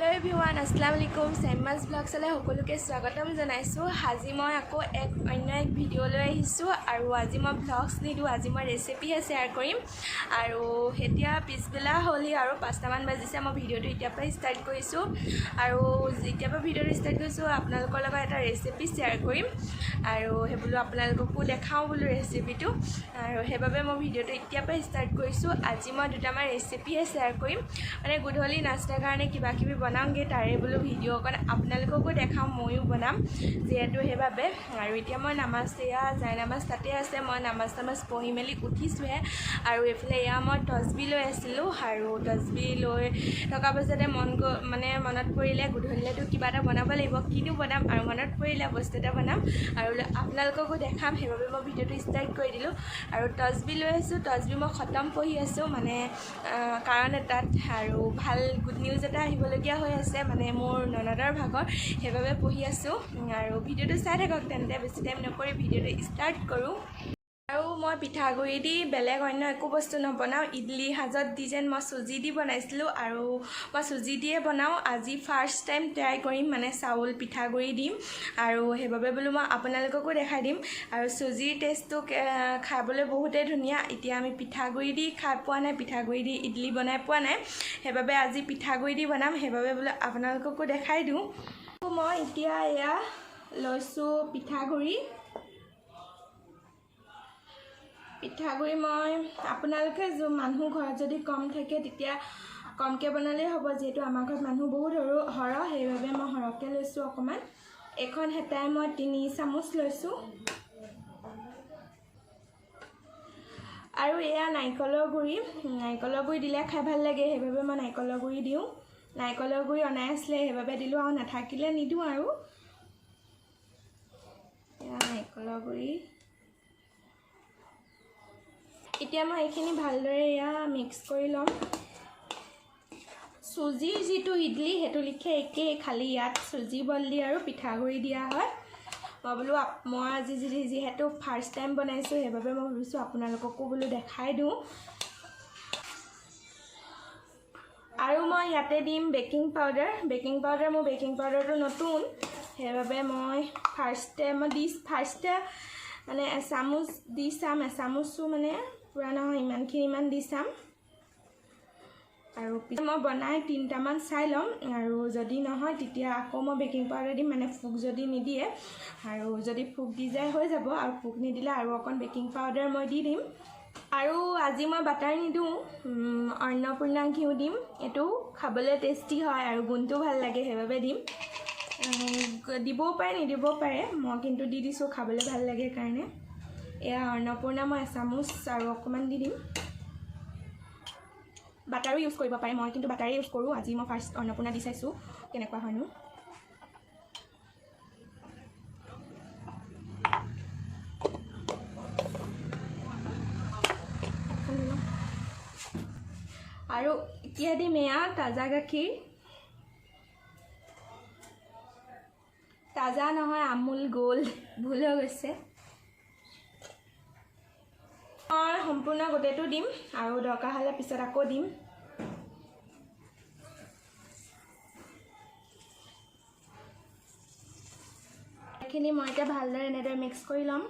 Hello' everyone, আসসালামু আলাইকুম। চেম্মাছ ব্লগছলৈ সকলোকে স্বাগতম জনাইছোঁ। আজি মই আকৌ অন্য এক ভিডিঅ' লৈ আহিছোঁ আৰু আজি মই ব্লগছ নিদিওঁ, আজি মই ৰেচিপিহে শ্বেয়াৰ কৰিম। আৰু এতিয়া পিছবেলা হ'লি আৰু 5টামান বাজিছে। মই ভিডিঅ'টো এতিয়াৰ পৰাই ষ্টাৰ্ট কৰিছোঁ আৰু যেতিয়াৰ পৰা ভিডিঅ'টো ষ্টাৰ্ট কৰিছোঁ আপোনালোকৰ লগত এটা ৰেচিপি শ্বেয়াৰ কৰিম আৰু সেই বোলো আপোনালোককো দেখাওঁ বোলো ৰেচিপিটো। আৰু সেইবাবে মই ভিডিঅ'টো এতিয়াৰ পৰাই ষ্টাৰ্ট কৰিছোঁ। আজি মই দুটামান ৰেচিপিহে শ্বেয়াৰ কৰিম, মানে গধূলি নাস্তাৰ কাৰণে কিবা কিবি বনাওঁগৈ, তাৰে বোলো ভিডিঅ' অকণ আপোনালোককো দেখাম, ময়ো বনাম যিহেতু সেইবাবে। আৰু এতিয়া মই জাই নামাজ তাতে আছে, মই নামাজ পঢ়ি মেলি উঠিছোঁহে। আৰু এইফালে এয়া মই তচবি লৈ আছিলোঁ আৰু তচবি লৈ থকা পাছতে মনত পৰিলে গধূলিলৈতো কিবা এটা বনাব লাগিব, কিনো বনাম আৰু মনত পৰিলে বস্তু এটা বনাম আৰু আপোনালোককো দেখাম, সেইবাবে মই ভিডিঅ'টো ষ্টাৰ্ট কৰি দিলোঁ। আৰু তচবি লৈ আছোঁ, তচবি মই খতম পঢ়ি আছোঁ, মানে কাৰণ এটাত আৰু ভাল গুড নিউজ এটা আহিবলগীয়া হৈ আছে, মানে মোৰ ননদৰ ভাগৰ, সেইবাবে পঢ়ি আছোঁ। আৰু ভিডিঅ'টো চাই থাকক তেন্তে, বেছি টাইম নকৰি ভিডিঅ'টো ষ্টাৰ্ট কৰোঁ। আৰু মই পিঠাগুড়ি দি বেলেগ অন্য একো বস্তু নবনাওঁ। ইডলি সাজত দি যেন মই চুজি দি বনাইছিলোঁ আৰু মই চুজি দিয়ে বনাওঁ। আজি ফাৰ্ষ্ট টাইম ট্ৰাই কৰিম, মানে চাউল পিঠাগুড়ি দিম আৰু সেইবাবে বোলো মই আপোনালোককো দেখাই দিম। আৰু চুজিৰ টেষ্টটো খাবলৈ বহুতেই ধুনীয়া। এতিয়া আমি পিঠাগুড়ি দি খাই পোৱা নাই, পিঠাগুড়ি দি ইডলি বনাই পোৱা নাই, সেইবাবে আজি পিঠাগুড়ি দি বনাম, সেইবাবে বোলো আপোনালোককো দেখাই দিওঁ। মই এতিয়া এয়া লৈছোঁ পিঠাগুড়ি মই আপোনালোকে মানুহ ঘৰত যদি কম থাকে তেতিয়া কমকৈ বনালেই হ'ব, যিহেতু আমাৰ ঘৰত মানুহ বহুত সৰহ, সেইবাবে মই সৰহকৈ লৈছোঁ অকণমান। এখন হেতাই মই 3 চামুচ লৈছোঁ। আৰু এয়া নাৰিকলৰ গুড়ি দিলে খাই ভাল লাগে, সেইবাবে মই নাৰিকলৰ গুড়ি দিওঁ। নাৰিকলৰ গুড়ি অনাই আছিলে, সেইবাবে দিলোঁ, আৰু নাথাকিলে নিদিওঁ। আৰু এয়া নাৰিকলৰ গুড়ি, এতিয়া মই এইখিনি ভালদৰে এয়া মিক্স কৰি ল'ম। চুজিৰ যিটো ইডলি সেইটো লিখে একেই, খালি ইয়াত চুজি বল আৰু পিঠাগুড়ি দিয়া হয়। মই আজি যিহেতু ফাৰ্ষ্ট টাইম বনাইছোঁ, সেইবাবে মই ভাবিছোঁ আপোনালোককো বোলো দেখাই দিওঁ। আৰু মই ইয়াতে দিম বেকিং পাউডাৰ। মোৰ বেকিং পাউডাৰটো নতুন, সেইবাবে মই ফাৰ্ষ্টে মানে এচামুচ দি চাম, এচামুচো মানে পূৰা নহয়, ইমান দি চাম। আৰু মই বনাই 3টামান চাই ল'ম, আৰু যদি নহয় তেতিয়া আকৌ মই বেকিং পাউডাৰ দিম, মানে ফুক যদি নিদিয়ে, আৰু যদি ফুক দি যায় হৈ যাব, আৰু ফুক নিদিলে আৰু অকণ বেকিং পাউডাৰ মই দি দিম। আৰু আজি মই বাটাৰ নিদিওঁ, অন্নপূৰ্ণা ঘিউ দিম। এইটো খাবলৈ টেষ্টি হয় আৰু গোন্ধটো ভাল লাগে, সেইবাবে দিম। দিবও পাৰে নিদিবও পাৰে, মই কিন্তু দি দিছোঁ, খাবলৈ ভাল লাগে কাৰণে। এয়া অন্নপূৰ্ণা মই এচামুচ আৰু অকণমান দি দিম। বাটাৰো ইউজ কৰিব পাৰে, মই কিন্তু বাটাৰে ইউজ কৰোঁ। আজি মই ফাৰ্ষ্ট অন্নপূৰ্ণা দি চাইছোঁ কেনেকুৱা হয়নো। আৰু এতিয়া দিম এয়া তাজা গাখীৰ, তাজা নহয়, আমুল গোল্ড, ভুল হৈ গৈছে। মই সম্পূৰ্ণ গোটেইটো দিম আৰু দৰকাৰ হ'লে পিছত আকৌ দিম। এইখিনি মই এতিয়া ভালদৰে এনেদৰে মিক্স কৰি ল'ম।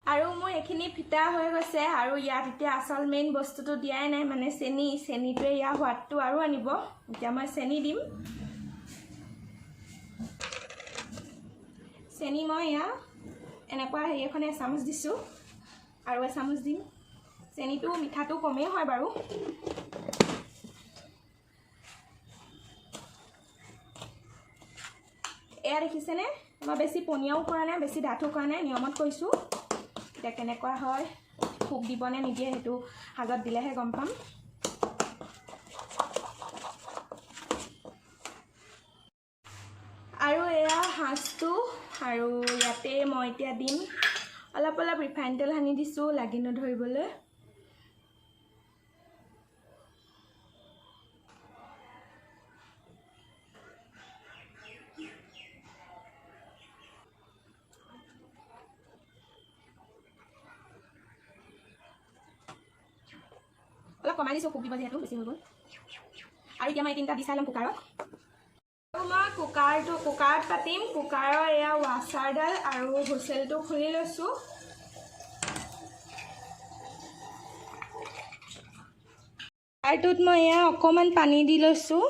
আৰু মোৰ এইখিনি ফিটা হৈ গৈছে, আৰু ইয়াত এতিয়া আচল মেইন বস্তুটো দিয়াই নাই, মানে চেনিটোৱে ইয়াৰ সোৱাদটো আৰু আনিব। এতিয়া মই চেনি দিম। চেনি মই এয়া এনেকুৱা এখনে এচামুচ দিছোঁ, আৰু এচামুচ দিম। চেনিটো মিঠাটো কমেই হয় বাৰু। এয়া দেখিছেনে, মই বেছি পনীয়াও কৰা নাই, বেছি ডাঠো কৰা নাই, নিয়মত কৰিছোঁ। এতিয়া কেনেকুৱা হয়, ফুক দিবনে নিদিয়ে সেইটো সাজত দিলেহে গম পাম। আৰু এয়া সাজটো, আৰু ইয়াতে মই এতিয়া দিম অলপ ৰিফাইন তেল সানি দিছোঁ লাগি নধৰিবলৈ। অলপ কমাই দিছোঁ ফুক দিব যিহেতু বেছি হৈ গ'ল আৰু এতিয়া মই তিনিটা দি চাই ল'ম কুকাৰত আৰু মই কুকাৰত পাতিম কুকাৰৰ এয়া ৱাছাৰডাল আৰু হুইচেলটো খুলি লৈছোঁ কুকাৰটোত মই এয়া অকণমান পানী দি লৈছোঁ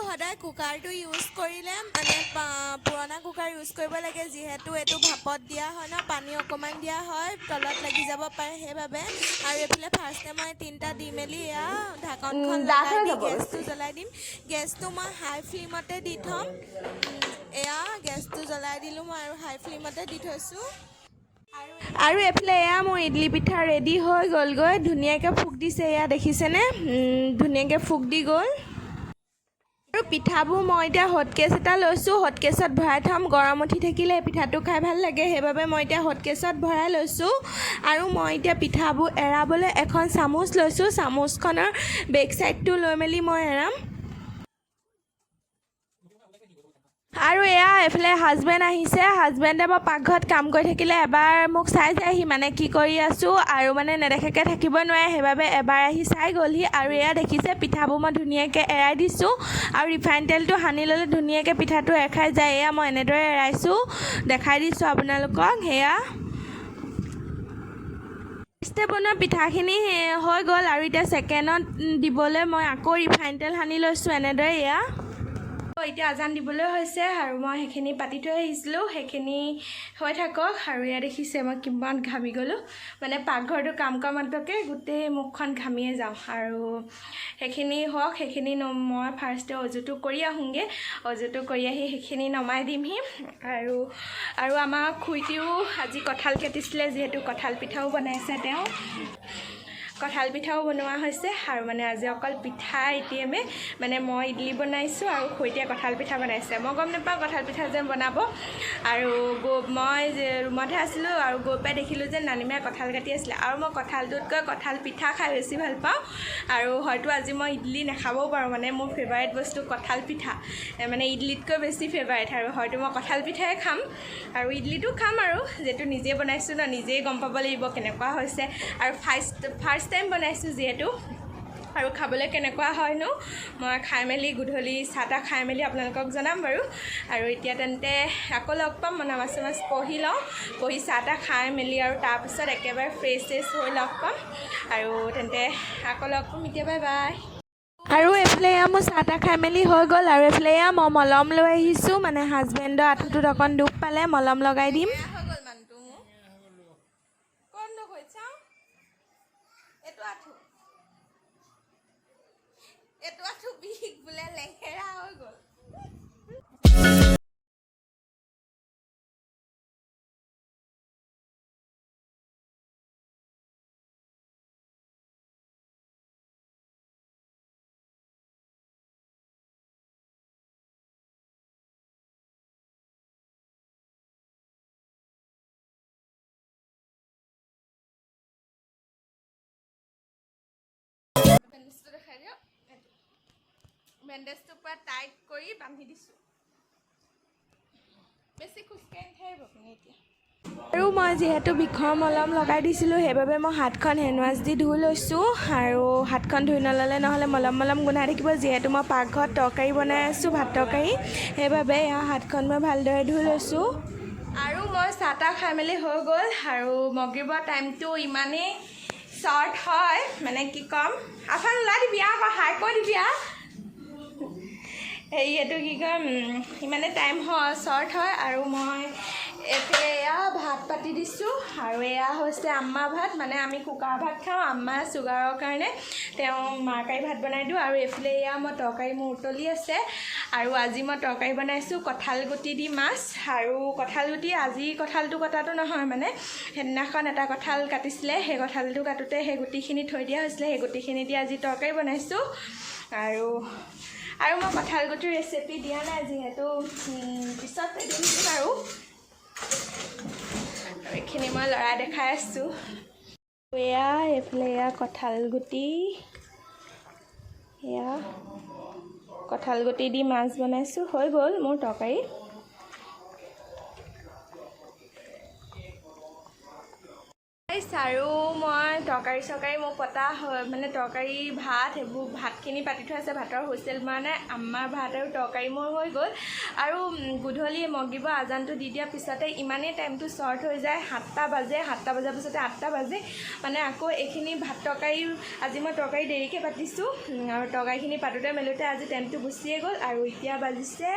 সদায় কুকাৰটো ইউজ কৰিলে মানে পুৰণা কুকাৰ ইউজ কৰিব লাগে যিহেতু এইটো ভাপত দিয়া হয় ন পানী অকণমান দিয়া হয় তলত লাগি যাব পাৰে সেইবাবে আৰু এইফালে ফাৰ্ষ্টে মই 3টা দি মেলি এয়া ঢাকনখন লগাই দি গেছটো জ্বলাই দিম গেছটো মই হাই ফ্লেমতে দি থ'ম এয়া গেছটো জ্বলাই দিলোঁ মই আৰু হাই ফ্লেমতে দি থৈছোঁ আৰু এইফালে এয়া মোৰ ইডলি পিঠা ৰেডি হৈ গ'লগৈ ধুনীয়াকৈ ফুক দিছে এয়া দেখিছেনে ধুনীয়াকৈ ফুক দি গ'ল আৰু পিঠাবোৰ মই এতিয়া হটকেছ এটা লৈছোঁ হটকেছত ভৰাই থ'ম গৰম উঠি থাকিলে পিঠাটো খাই ভাল লাগে সেইবাবে মই এতিয়া হটকেছত ভৰাই লৈছোঁ আৰু মই এতিয়া পিঠাবোৰ এৰাবলৈ এখন চামুচ লৈছোঁ চামুচখনৰ বেক চাইডটো লৈ মেলি মই এৰাম আৰু এয়া এফালে হাজবেণ্ড আহিছে হাজবেণ্ডে মই পাকঘৰত কাম কৰি থাকিলে এবাৰ মোক চাই যায়হি মানে কি কৰি আছোঁ আৰু মানে নেদেখাকৈ থাকিব নোৱাৰে সেইবাবে এবাৰ আহি চাই গ'লহি আৰু এয়া দেখিছে পিঠাবোৰ মই ধুনীয়াকৈ এৰাই দিছোঁ আৰু ৰিফাইন তেলটো সানি ল'লে ধুনীয়াকৈ পিঠাটো এখাই যায় এয়া মই এনেদৰে এৰাইছোঁ দেখাই দিছোঁ আপোনালোকক সেয়া ফাৰ্ষ্টে বনোৱা পিঠাখিনি হৈ গ'ল আৰু এতিয়া ছেকেণ্ডত দিবলৈ মই আকৌ ৰিফাইন তেল সানি লৈছোঁ এনেদৰে এয়া এতিয়া আজান দিবলৈ হৈছে আৰু মই সেইখিনি পাতি থৈ আহিছিলোঁ সেইখিনি হৈ থাকক আৰু এয়া দেখিছে মই কিমান ঘামি গ'লোঁ মানে পাকঘৰটো কাম কৰা মাত্ৰকে গোটেই মুখখন ঘামিয়ে যাওঁ আৰু সেইখিনি হওক সেইখিনি মই ফাৰ্ষ্টে অজুটো কৰি আহোঁগৈ অজুটো কৰি আহি সেইখিনি নমাই দিমহি আৰু আমাৰ খুৰীটিও আজি কঁঠাল কাটিছিলে যিহেতু কঁঠাল পিঠাও বনাইছে তেওঁ কঁঠাল পিঠাও বনোৱা হৈছে আৰু মানে আজি অকল পিঠা এটিএমে মানে মই ইডলি বনাইছোঁ আৰু খুৰীটিয়ে কঁঠাল পিঠা বনাইছে মই গম নাপাওঁ কঁঠাল পিঠা যেন বনাব আৰু মই ৰুমতহে আছিলোঁ আৰু গৈ পাই দেখিলোঁ যে নানিমাই কঁঠাল কাটি আছিলে আৰু মই কঁঠালটোতকৈ কঁঠাল পিঠা খাই বেছি ভাল পাওঁ আৰু হয়তো আজি মই ইডলি নাখাবও পাৰোঁ মানে মোৰ ফেভাৰিট বস্তু কঁঠাল পিঠা মানে ইডলিতকৈ বেছি ফেভাৰিট আৰু হয়তো মই কঁঠাল পিঠাই খাম আৰু ইডলিটো খাম আৰু যিহেতু নিজে বনাইছোঁ ন নিজেই গম পাব লাগিব কেনেকুৱা হৈছে আৰু ফাৰ্ষ্ট টাইম বনাইছোঁ যিহেতু আৰু খাবলৈ কেনেকুৱা হয়নো মই খাই মেলি গধূলি চাহ তাহ খাই মেলি আপোনালোকক জনাম বাৰু আৰু এতিয়া তেন্তে আকৌ লগ পাম মই নামাজ চামাজ পঢ়ি লওঁ পঢ়ি চাহ তাহ খাই মেলি আৰু তাৰপিছত একেবাৰে ফ্ৰেছ হৈ লগ পাম আৰু তেন্তে আকৌ লগ পাম এতিয়া বাই বাই আৰু এইফালে এয়া মোৰ চাহ তাহ খাই মেলি হৈ গ'ল আৰু এইফালে এয়া মই মলম লৈ আহিছোঁ মানে হাজবেণ্ডৰ আঁঠুটোত অকণ দুখ পালে মলম লগাই দিম এইটো আঁঠু বিষ বোলে লেহেৰা হৈ গ'ল বেণ্ডেজটো দেখাই দিয়ক বেণ্ডেজটো পুৰা টাইট কৰি বান্ধি দিছোঁ বেছি খোজকাঢ়ি নাথাকিব আপুনি এতিয়া আৰু মই যিহেতু বিষৰ মলম লগাই দিছিলোঁ সেইবাবে মই হাতখন হেণ্ডৱাছ দি ধুই লৈছোঁ আৰু হাতখন ধুই নল'লে নহ'লে মলম গোন্ধাই থাকিব যিহেতু মই পাকঘৰত তৰকাৰী বনাই আছোঁ ভাত তৰকাৰী সেইবাবে এয়া হাতখন মই ভালদৰে ধুই লৈছোঁ আৰু মই চাহ তাহ খাই মেলি হৈ গ'ল আৰু মগিবৰ টাইমটো ইমানেই শ্বৰ্ট হয় মানে কি ক'ম আফান ওলাই দিবি আকৌ হাই কৈ দিবি এইটো কি কয় ইমানে টাইম হয় শ্বৰ্ট হয় আৰু মই এইফালে এয়া ভাত পাতি দিছোঁ আৰু এয়া হৈছে আম্মা ভাত মানে আমি কুকাৰ ভাত খাওঁ আম্মা চুগাৰৰ কাৰণে তেওঁ মাৰকাৰী ভাত বনাই দিওঁ আৰু এইফালে এয়া মই তৰকাৰী মোৰ উতলি আছে আৰু আজি মই তৰকাৰী বনাইছোঁ কঁঠাল গুটি দি মাছ আৰু কঁঠাল গুটি আজি কঁঠালটো কটাটো নহয় মানে সেইদিনাখন এটা কঁঠাল কাটিছিলে সেই কঁঠালটো কাটোতে সেই গুটিখিনি থৈ দিয়া হৈছিলে সেই গুটিখিনি দি আজি তৰকাৰী বনাইছোঁ আৰু মই কঁঠাল গুটিৰ ৰেচিপি দিয়া নাই যিহেতু পিছত দিম আৰু এইখিনি মই লৰাই দেখাই আছোঁ এয়া এইফালে এয়া কঁঠাল গুটি এয়া কঁঠাল গুটি দি মাছ বনাইছোঁ হৈ গ'ল মোৰ তৰকাৰী আৰু মই তৰকাৰী চৰকাৰী মোক পতা হয় মানে তৰকাৰী ভাত সেইবোৰ ভাতখিনি পাতি থোৱা আছে ভাতৰ হুইচেল মানে আমাৰ ভাত আৰু তৰকাৰী মোৰ হৈ গ'ল আৰু গধূলি মগিব আজানটো দি দিয়াৰ পিছতে ইমানেই টাইমটো শ্বৰ্ট হৈ যায় 7টা বাজে 7টা বজাৰ পিছতে 8টা বাজে মানে আকৌ এইখিনি ভাত তৰকাৰী আজি মই তৰকাৰী দেৰিকৈ পাতিছোঁ আৰু তৰকাৰীখিনি পাতোঁতে মেলোঁতে আজি টাইমটো গুচিয়ে গ'ল আৰু এতিয়া বাজিছে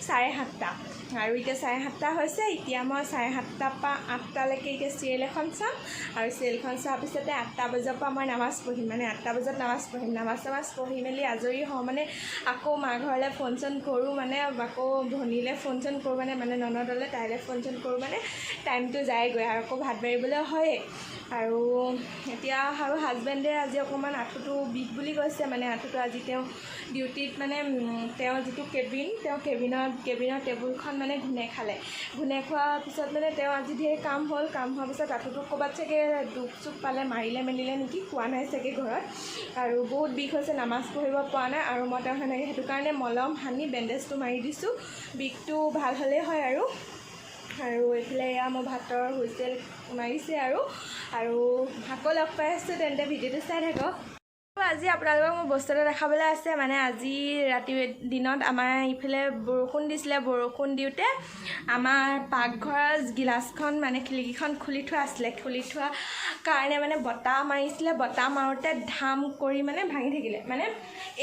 7:30 আৰু এতিয়া 7:30 হৈছে এতিয়া মই 7:30 পৰা 8টালৈকে এতিয়া চিৰিয়েল এখন চাম আৰু চিৰিয়েলখন চোৱাৰ পিছতে 8টা বজাৰ পৰা মই নামাজ পঢ়িম মানে 8টা বজাত নামাজ পঢ়িম নামাজ পঢ়ি মেলি আজৰি হওঁ মানে আকৌ মা ঘৰলৈ ফোন চোন কৰোঁ মানে আকৌ ভনীলৈ ফোন চোন কৰোঁ মানে ননদলৈ তাইলৈ ফোন চোন কৰোঁ মানে টাইমটো যায়গৈ আৰু আকৌ ভাত বাঢ়িবলৈ হয়েই আৰু এতিয়া আৰু হাজবেণ্ডে আজি অকণমান আঁঠুটো বিষ বুলি কৈছে মানে আঁঠুটো আজি তেওঁ ডিউটিত মানে তেওঁ যিটো কেবিনৰ টেবুলখন মানে ঘূনে খোৱাৰ পিছত মানে তেওঁ আজি ধেৰ কাম হোৱাৰ পিছত আঁঠুটো ক'ৰবাত চাগে দুখ চুখ পালে মাৰিলে মেলিলে নেকি কোৱা নাই চাগে ঘৰত আৰু বহুত বিষ হৈছে নামাজ পঢ়িব পৰা নাই আৰু মই তেওঁ সেনেকৈ সেইটো কাৰণে মলম সানি বেণ্ডেজটো মাৰি দিছোঁ বিষটো ভাল হ'লেই হয় আৰু এইফালে এয়া মই ভাতৰ হুইচেল মাৰিছে আৰু আকৌ লগ পাই আছোঁ তেন্তে ভিডিঅ'টো চাই থাকক আজি আপোনালোকক মোৰ বস্তু এটা দেখাবলৈ আছে মানে আজি দিনত আমাৰ ইফালে বৰষুণ দিছিলে বৰষুণ দিওঁতে আমাৰ পাকঘৰৰ গিলাচখন মানে খিৰিকীখন খুলি থোৱা আছিলে খুলি থোৱা কাৰণে মানে বতাহ মাৰিছিলে বতাহ মাৰোঁতে ধাম কৰি মানে ভাঙি থাকিলে মানে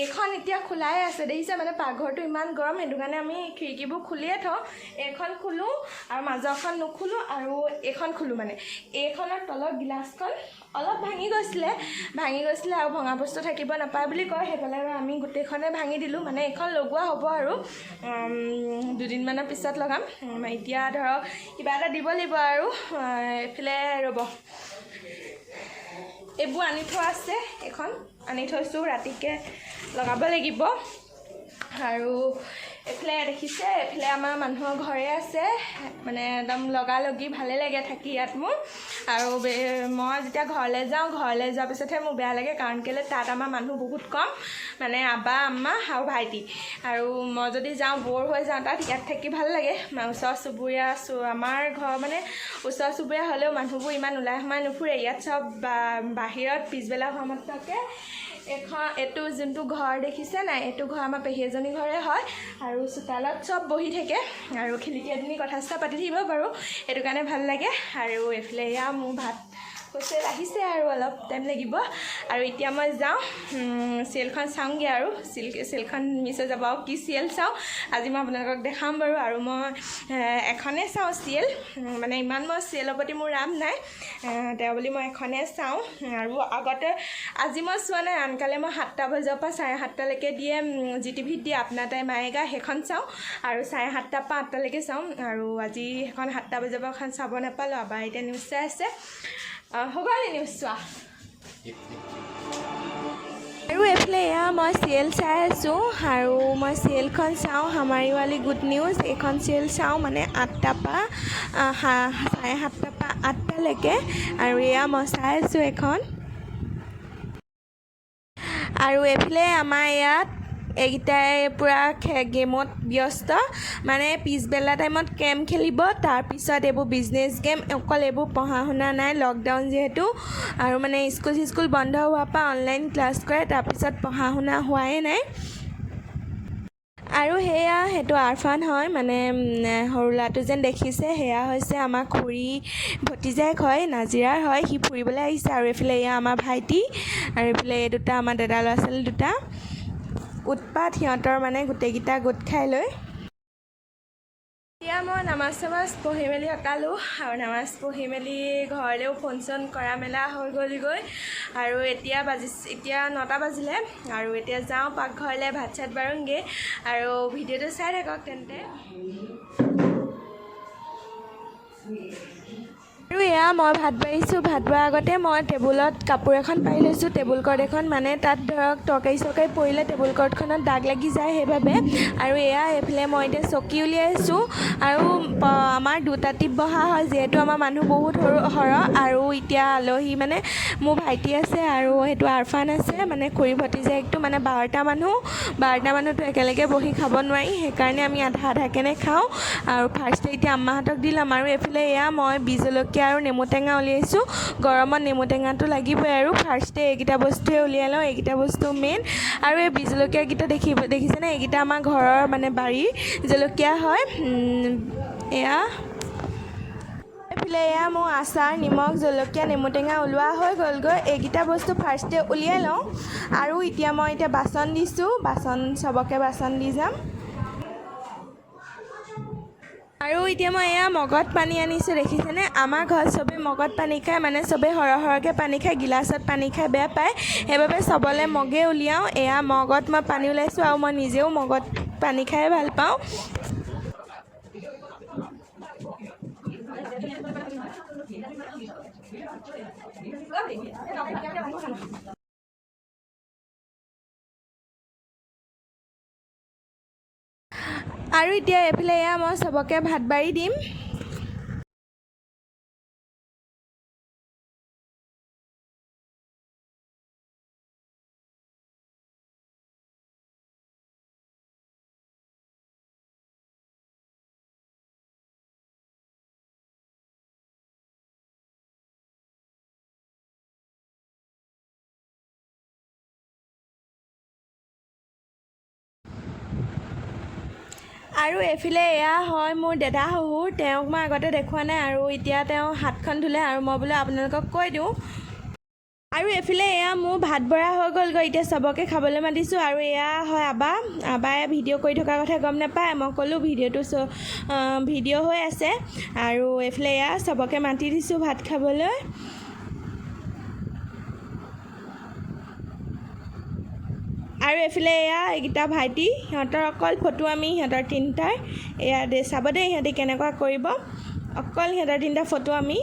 এইখন এতিয়া খোলাই আছে দেখিছে মানে পাকঘৰটো ইমান গৰম সেইটো কাৰণে আমি খিৰিকীবোৰ খুলিয়ে থওঁ এইখন খোলোঁ আৰু মাজৰখন নুখোলোঁ আৰু এইখন খোলোঁ মানে এইখনৰ তলৰ গিলাচখন অলপ ভাঙি গৈছিলে আৰু ভঙা বস্তু থাকিব নাপায় বুলি কয় সেইফালে আমি গোটেইখনে ভাঙি দিলোঁ মানে এইখন লগোৱা হ'ব আৰু দুদিনমানৰ পিছত লগাম এতিয়া ধৰক কিবা এটা দিব লাগিব আৰু এইফালে ৰ'ব এইবোৰ আনি থোৱা আছে এইখন আনি থৈছোঁ ৰাতিকৈ লগাব লাগিব আৰু এইফালে দেখিছে এইফালে আমাৰ মানুহৰ ঘৰে আছে মানে একদম লগালগি ভালেই লাগে থাকি ইয়াত মোৰ আৰু মই যেতিয়া ঘৰলৈ যোৱাৰ পিছতহে মোৰ বেয়া লাগে কাৰণ কেলৈ তাত আমাৰ মানুহ বহুত কম মানে আবা আম্মা আৰু ভাইটি আৰু মই যদি যাওঁ বৰ হৈ যাওঁ তাত ইয়াত থাকি ভাল লাগে ওচৰ চুবুৰীয়া আমাৰ ঘৰ মানে ওচৰ চুবুৰীয়া হ'লেও মানুহবোৰ ইমান ওলাই সোমাই নুফুৰে ইয়াত চব বাহিৰত পিছবেলা সময়তকৈ এইটো যোনটো ঘৰ দেখিছে নাই এইটো ঘৰ আমাৰ পেহী এজনী ঘৰে হয় আৰু চোতালত চব বহি থাকে আৰু খিৰিকী এজনী কথা চথা পাতি থাকিব বাৰু সেইটো কাৰণে ভাল লাগে আৰু এইফালে এয়া মোৰ ভাত কৈছে আহিছে আৰু অলপ টাইম লাগিব আৰু এতিয়া মই যাওঁ চিৰিয়েলখন চাওঁগৈ আৰু চিৰিয়েলখন মিছ হৈ যাব আৰু কি চিৰিয়েল চাওঁ আজি মই আপোনালোকক দেখাম বাৰু আৰু মই এখনেই চাওঁ চিৰিয়েল মানে ইমান মই চিৰিয়েলৰ প্ৰতি মোৰ ৰাপ নাই তেওঁ বুলি মই এখনেই চাওঁ আৰু আগতে আজি মই চোৱা নাই আনকালে মই 7টা বজাৰ পৰা 7:30লৈকে দিয়ে GTVত দিয়ে আপোনাৰ তাই মায়েগা সেইখন চাওঁ আৰু 7:30 পৰা 8টালৈকে চাওঁ আৰু আজি সেইখন 7টা বজাৰ পৰা এখন চাব নাপালোঁ আবাৰ এতিয়া নিউজ চাই আছে হ'ব নিউজ চোৱা আৰু এইফালে এয়া মই চিৰিয়েল চাই আছোঁ আৰু মই চিৰিয়েলখন চাওঁ হামাৰী ৱালি গুড নিউজ এইখন চিৰিয়েল চাওঁ মানে 8টা পৰা 7:30 পৰা 8টালৈকে আৰু এয়া মই চাই আছোঁ এখন আৰু এইফালে আমাৰ ইয়াত এইকেইটাই পূৰা গেমত ব্যস্ত মানে পিছবেলা টাইমত কেম খেলিব তাৰপিছত এইবোৰ বিজনেছ গেম অকল এইবোৰ পঢ়া শুনা নাই লকডাউন যিহেতু আৰু মানে স্কুল বন্ধ হোৱাৰ পৰা অনলাইন ক্লাছ কৰে তাৰপিছত পঢ়া শুনা হোৱাই নাই আৰু সেইটো আৰফান হয় মানে সৰু ল'ৰাটো যেন দেখিছে সেয়া হৈছে আমাৰ খুৰী ভতিজাক হয় নাজিৰাৰ হয় সি ফুৰিবলৈ আহিছে আৰু এইফালে এয়া আমাৰ ভাইটি আৰু এইফালে এই দুটা আমাৰ দাদা ল'ৰা ছোৱালী দুটা উৎপাত সিহঁতৰ মানে গোটেইকেইটা গোট খাই লৈ এতিয়া মই নামাজ পঢ়ি মেলি অতালোঁ আৰু নামাজ পঢ়ি মেলি ঘৰলৈও ফোন চোন কৰা মেলা হৈ গ'লগৈ আৰু এতিয়া 9টা বাজিলে আৰু এতিয়া যাওঁ পাকঘৰলৈ ভাত চাত বাঢ়োঁগৈ আৰু ভিডিঅ'টো চাই থাকক তেন্তে আৰু এয়া মই ভাত বাঢ়িছোঁ ভাত বঢ়াৰ আগতে মই টেবুলত কাপোৰ এখন পাৰি লৈছোঁ টেবুল ক্লথ এখন মানে তাত ধৰক তৰকাৰী চৰকাৰী পৰিলে টেবুল ক্লথখনত দাগ লাগি যায় সেইবাবে আৰু এইফালে মই এতিয়া চকী উলিয়াইছোঁ আৰু আমাৰ 2টা টিপ বহা হয় যিহেতু আমাৰ মানুহ বহুত সৰহ আৰু এতিয়া আলহী মানে মোৰ ভাইটি আছে আৰু সেইটো আৰফান আছে মানে খুৰী ভতিজাকটো মানে 12টা মানুহতো একেলগে বহি খাব নোৱাৰি সেইকাৰণে আমি আধাকেনে খাওঁ আৰু ফাৰ্ষ্টে এতিয়া আম্মাহঁতক দি ল'ম আৰু এইফালে এয়া মই বি জলকীয়া আৰু নেমু টেঙা উলিয়াইছোঁ গৰমত নেমু টেঙাটো লাগিবই আৰু ফাৰ্ষ্টে এইকেইটা বস্তুৱে উলিয়াই লওঁ এইকেইটা বস্তু মেইন আৰু এই বীজ জলকীয়াকেইটা দেখিছেনে এইকেইটা আমাৰ ঘৰৰ মানে বাৰীৰ জলকীয়া হয় এয়া এইফালে এয়া মোৰ আচাৰ নিমখ জলকীয়া নেমু টেঙা ওলোৱা হৈ গ'লগৈ এইকেইটা বস্তু ফাৰ্ষ্টে উলিয়াই লওঁ আৰু এতিয়া মই বাচন দিছোঁ চবকে বাচন দি যাম আৰু এতিয়া মই এয়া মগত পানী আনিছোঁ দেখিছেনে আমাৰ ঘৰত চবেই মগত পানী খায় মানে চবেই সৰহকৈ পানী খায় গিলাচত পানী খাই বেয়া পায় সেইবাবে চবলৈ মগে উলিয়াওঁ এয়া মগত মই পানী ওলাইছোঁ আৰু মই নিজেও মগত পানী খাই ভাল পাওঁ আৰু এতিয়া এইফালে এয়া মই চবকে ভাত বাঢ়ি দিম আৰু এইফালে এয়া হয় মোৰ দাদা শহুৰ তেওঁক মই আগতে দেখুওৱা নাই আৰু এতিয়া তেওঁ হাতখন ধুলে আৰু মই বোলো আপোনালোকক কৈ দিওঁ আৰু এইফালে এয়া মোৰ ভাত বৰা হৈ গ'লগৈ এতিয়া চবকে খাবলৈ মাতিছোঁ আৰু এয়া হয় আবাই ভিডিঅ' কৰি থকাৰ কথা গম নাপায় মই ক'লোঁ ভিডিঅ' হৈ আছে আৰু এইফালে এয়া চবকে মাতি দিছোঁ ভাত খাবলৈ আৰু এইফালে এয়া এইকেইটা ভাইটি সিহঁতৰ অকল ফটো আমি সিহঁতৰ তিনিটাৰ এয়া চাব দেই সিহঁতি কেনেকুৱা কৰিব অকল সিহঁতৰ তিনিটা ফটো আমি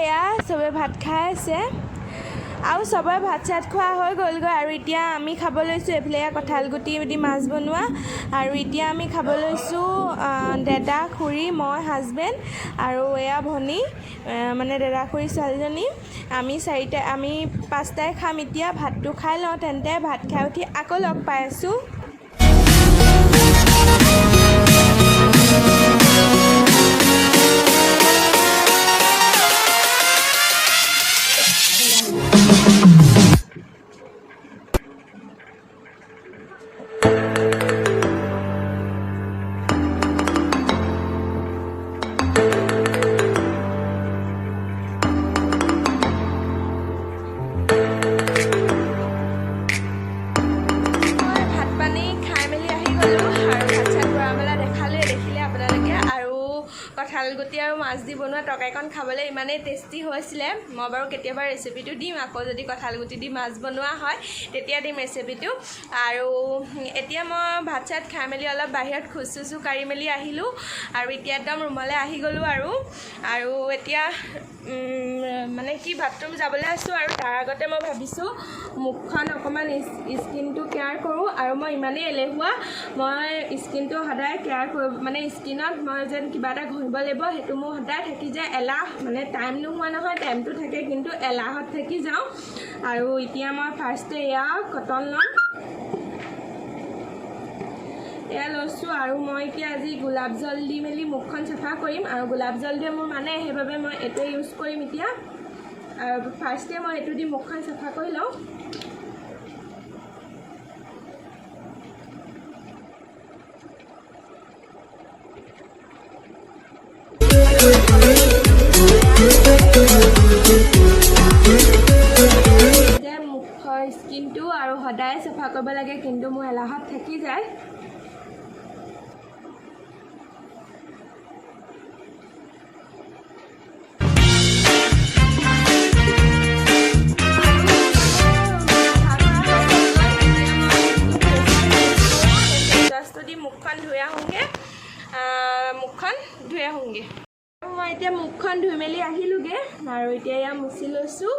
এয়া চবে ভাত খাই আছে আৰু চবৰে ভাত চাত খোৱা হৈ গ'লগৈ আৰু এতিয়া আমি খাব লৈছোঁ এইফালে কঁঠাল গুটি দি মাছ বনোৱা আৰু এতিয়া আমি খাব লৈছোঁ দাদা খুৰী মই হাজবেণ্ড আৰু এয়া ভনী মানে দাদা খুৰী ছোৱালীজনী আমি পাঁচটাই খাম এতিয়া ভাতটো খাই লওঁ তেন্তে ভাত খাই উঠি আকৌ লগ পাই আছোঁ কঁঠালগুটি আৰু মাছ দি বনোৱা তৰকাৰীখন খাবলৈ ইমানেই টেষ্টি হৈছিলে মই বাৰু কেতিয়াবা ৰেচিপিটো দিম আকৌ যদি কঁঠালগুটি দি মাছ বনোৱা হয় তেতিয়া দিম ৰেচিপিটো আৰু এতিয়া মই ভাত চাত খাই মেলি অলপ বাহিৰত খোজ চোজো কাঢ়ি মেলি আহিলোঁ আৰু এতিয়া একদম ৰুমলৈ আহি গ'লোঁ আৰু এতিয়া মানে কি বাথৰুম যাবলৈ আছোঁ আৰু তাৰ আগতে মই ভাবিছোঁ মুখখন অকণমান স্কিনটো কেয়াৰ কৰোঁ আৰু মই ইমানেই এলেহুৱা মই স্কিনটো সদায় কেয়াৰ কৰোঁ মানে স্কিনত মই যেন কিবা এটা ঘঁহিব লাগিব সেইটো মোৰ সদায় থাকি যায় এলাহ মানে টাইম নোহোৱা নহয় টাইমটো থাকে কিন্তু এলাহত থাকি যাওঁ আৰু এতিয়া মই ফাৰ্ষ্টে এয়া কটন ল'ম এয়া লৈছোঁ আৰু মই এতিয়া আজি গোলাপ জল দি মেলি মুখখন চাফা কৰিম আৰু গোলাপ জল দিয়ে মোৰ মানে সেইবাবে মই এইটোৱে ইউজ কৰিম এতিয়া আৰু ফাৰ্ষ্টে মই এইটো দি মুখখন চাফা কৰি লওঁ মুখৰ স্কিনটো আৰু সদায় চাফা কৰিব লাগে কিন্তু মোৰ এলাহত থাকি যায় মুখখন ধুই আহোঁগৈ মই এতিয়া মুখখন ধুই মেলি আহিলোঁগৈ আৰু এতিয়া এয়া মুচি লৈছোঁ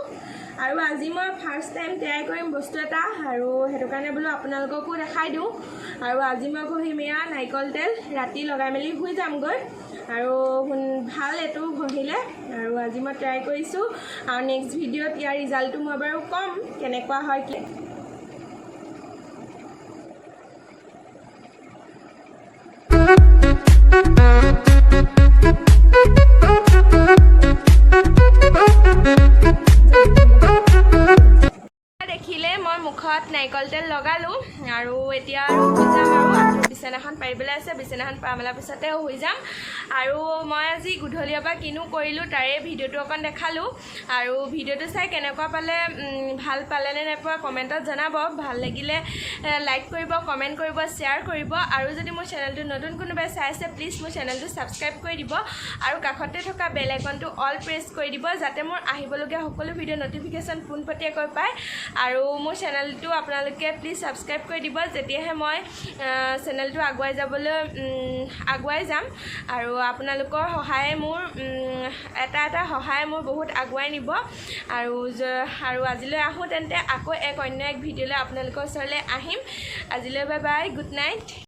আৰু আজি মই ফাৰ্ষ্ট টাইম ট্ৰাই কৰিম বস্তু এটা আৰু সেইটো কাৰণে বোলো আপোনালোককো দেখাই দিওঁ আৰু আজি মই ঘঁহিম এয়া নাৰিকল তেল ৰাতি লগাই মেলি শুই যামগৈ আৰু ভাল এইটো ঘঁহিলে আৰু আজি মই ট্ৰাই কৰিছোঁ আৰু নেক্সট ভিডিঅ'ত ইয়াৰ ৰিজাল্টটো মই বাৰু ক'ম কেনেকুৱা হয় কি দেখিলে মই মুখত নাৰিকল তেল লগালোঁ আৰু এতিয়া আৰু শুই যাম আৰু বিছনাখন পাৰিবলৈ আছে বিছনাখন পাৰা মেলাৰ পিছতে শুই যাম আৰু মই আজি গধূলিৰ পৰা কিনো কৰিলোঁ তাৰে ভিডিঅ'টো অকণ দেখালোঁ আৰু ভিডিঅ'টো চাই কেনেকুৱা পালে ভাল পালেনে নাইপোৱা কমেণ্টত জনাব ভাল লাগিলে লাইক কৰিব কমেণ্ট কৰিব শ্বেয়াৰ কৰিব আৰু যদি মোৰ চেনেলটো নতুন কোনোবাই চাই আছে প্লিজ মোৰ চেনেলটো ছাবস্ক্ৰাইব কৰি দিব আৰু কাষতে থকা বেল আইকনটো অল প্ৰেছ কৰি দিব যাতে মোৰ আহিবলগীয়া সকলো ভিডিঅ' নটিফিকেশ্যন পোনপটীয়াকৈ পায় আৰু মোৰ চেনেলটো আপোনালোকে প্লিজ ছাবস্ক্ৰাইব কৰি দিব যেতিয়াহে মই চেনেলটো আগুৱাই যাম আৰু আপোনালোকৰ সহায়ে মোৰ এটা সহায়ে মোৰ বহুত আগুৱাই নিব আৰু আজিলৈ আহোঁ তেন্তে আকৌ অন্য এক ভিডিঅ'লৈ আপোনালোকৰ ওচৰলৈ আহিম আজিলৈ বাই বাই গুড নাইট